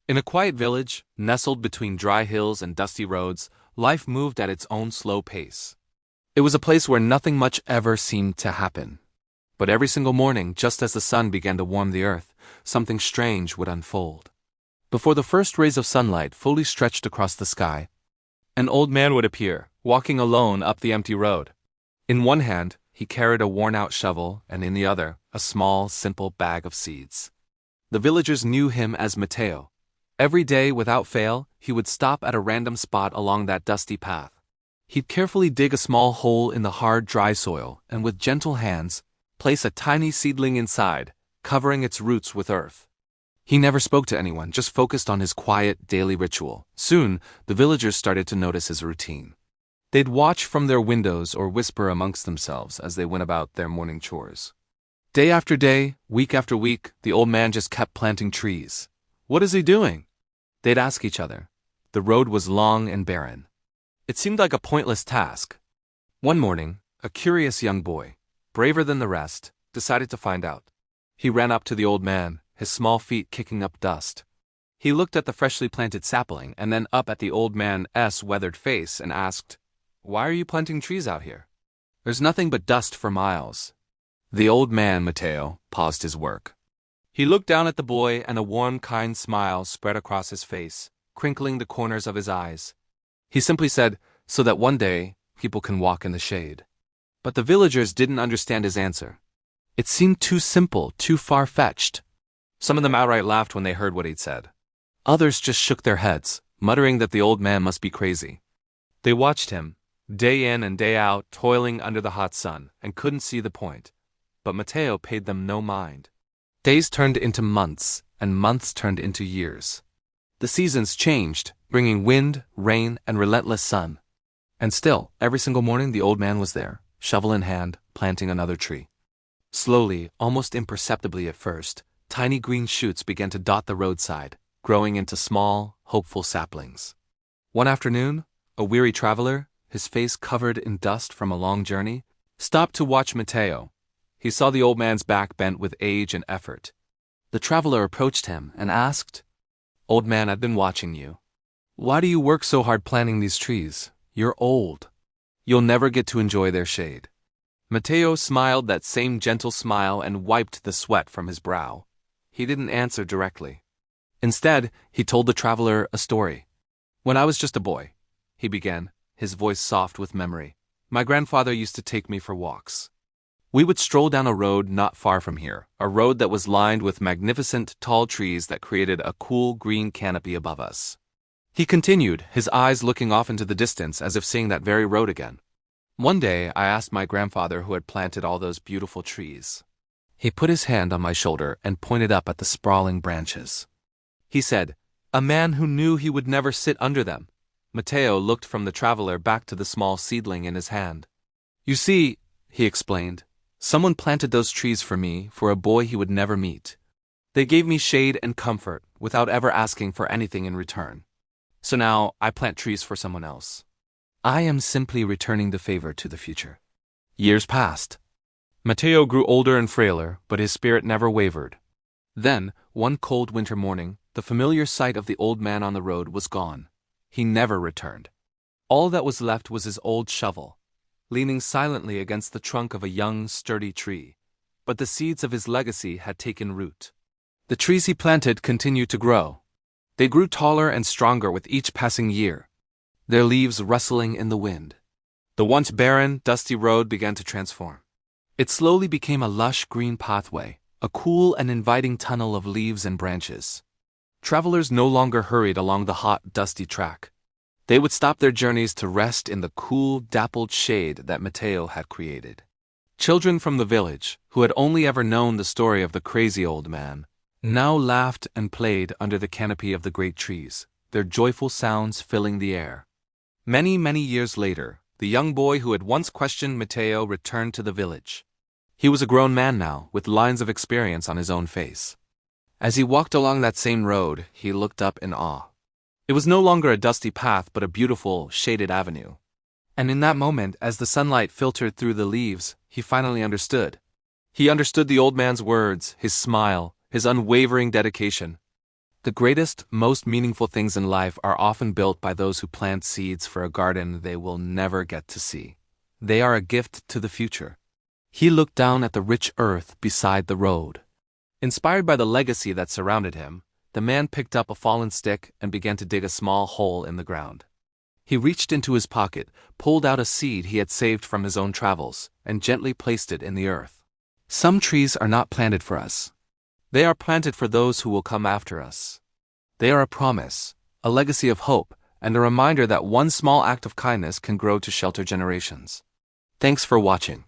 In a quiet village, nestled between dry hills and dusty roads, life moved at its own slow pace. It was a place where nothing much ever seemed to happen. But every single morning, just as the sun began to warm the earth, something strange would unfold. Before the first rays of sunlight fully stretched across the sky, an old man would appear, walking alone up the empty road. In one hand, he carried a worn-out shovel, and in the other, a small, simple bag of seeds. The villagers knew him as Mateo. Every day, without fail, he would stop at a random spot along that dusty path. He'd carefully dig a small hole in the hard, dry soil, and with gentle hands, place a tiny seedling inside, covering its roots with earth. He never spoke to anyone, just focused on his quiet, daily ritual. Soon, the villagers started to notice his routine. They'd watch from their windows or whisper amongst themselves as they went about their morning chores. Day after day, week after week, the old man just kept planting trees. "What is he doing?" They'd ask each other. The road was long and barren. It seemed like a pointless task. One morning, a curious young boy, braver than the rest, decided to find out. He ran up to the old man, his small feet kicking up dust. He looked at the freshly planted sapling and then up at the old man's weathered face and asked, "Why are you planting trees out here? There's nothing but dust for miles." The old man, Mateo, paused his work. He looked down at the boy, and a warm, kind smile spread across his face, crinkling the corners of his eyes. He simply said, "So that one day, people can walk in the shade." But the villagers didn't understand his answer. It seemed too simple, too far-fetched. Some of them outright laughed when they heard what he'd said. Others just shook their heads, muttering that the old man must be crazy. They watched him, day in and day out, toiling under the hot sun, and couldn't see the point. But Mateo paid them no mind. Days turned into months, and months turned into years. The seasons changed, bringing wind, rain, and relentless sun. And still, every single morning the old man was there, shovel in hand, planting another tree. Slowly, almost imperceptibly at first, tiny green shoots began to dot the roadside, growing into small, hopeful saplings. One afternoon, a weary traveler, his face covered in dust from a long journey, stopped to watch Mateo. He saw the old man's back bent with age and effort. The traveler approached him and asked, "Old man, I've been watching you. Why do you work so hard planting these trees? You're old. You'll never get to enjoy their shade." Mateo smiled that same gentle smile and wiped the sweat from his brow. He didn't answer directly. Instead, he told the traveler a story. "When I was just a boy," he began, his voice soft with memory, "my grandfather used to take me for walks. We would stroll down a road not far from here, a road that was lined with magnificent, tall trees that created a cool green canopy above us." He continued, his eyes looking off into the distance as if seeing that very road again. "One day, I asked my grandfather who had planted all those beautiful trees. He put his hand on my shoulder and pointed up at the sprawling branches. He said, 'A man who knew he would never sit under them.'" Mateo looked from the traveler back to the small seedling in his hand. "You see," he explained, "someone planted those trees for me, for a boy he would never meet. They gave me shade and comfort, without ever asking for anything in return. So now, I plant trees for someone else. I am simply returning the favor to the future." Years passed. Mateo grew older and frailer, but his spirit never wavered. Then, one cold winter morning, the familiar sight of the old man on the road was gone. He never returned. All that was left was his old shovel, leaning silently against the trunk of a young, sturdy tree. But the seeds of his legacy had taken root. The trees he planted continued to grow. They grew taller and stronger with each passing year, their leaves rustling in the wind. The once barren, dusty road began to transform. It slowly became a lush green pathway, a cool and inviting tunnel of leaves and branches. Travelers no longer hurried along the hot, dusty track. They would stop their journeys to rest in the cool, dappled shade that Mateo had created. Children from the village, who had only ever known the story of the crazy old man, now laughed and played under the canopy of the great trees, their joyful sounds filling the air. Many, many years later, the young boy who had once questioned Mateo returned to the village. He was a grown man now, with lines of experience on his own face. As he walked along that same road, he looked up in awe. It was no longer a dusty path, but a beautiful, shaded avenue. And in that moment, as the sunlight filtered through the leaves, he finally understood. He understood the old man's words, his smile, his unwavering dedication. The greatest, most meaningful things in life are often built by those who plant seeds for a garden they will never get to see. They are a gift to the future. He looked down at the rich earth beside the road. Inspired by the legacy that surrounded him, the man picked up a fallen stick and began to dig a small hole in the ground. He reached into his pocket, pulled out a seed he had saved from his own travels, and gently placed it in the earth. Some trees are not planted for us. They are planted for those who will come after us. They are a promise, a legacy of hope, and a reminder that one small act of kindness can grow to shelter generations. Thanks for watching.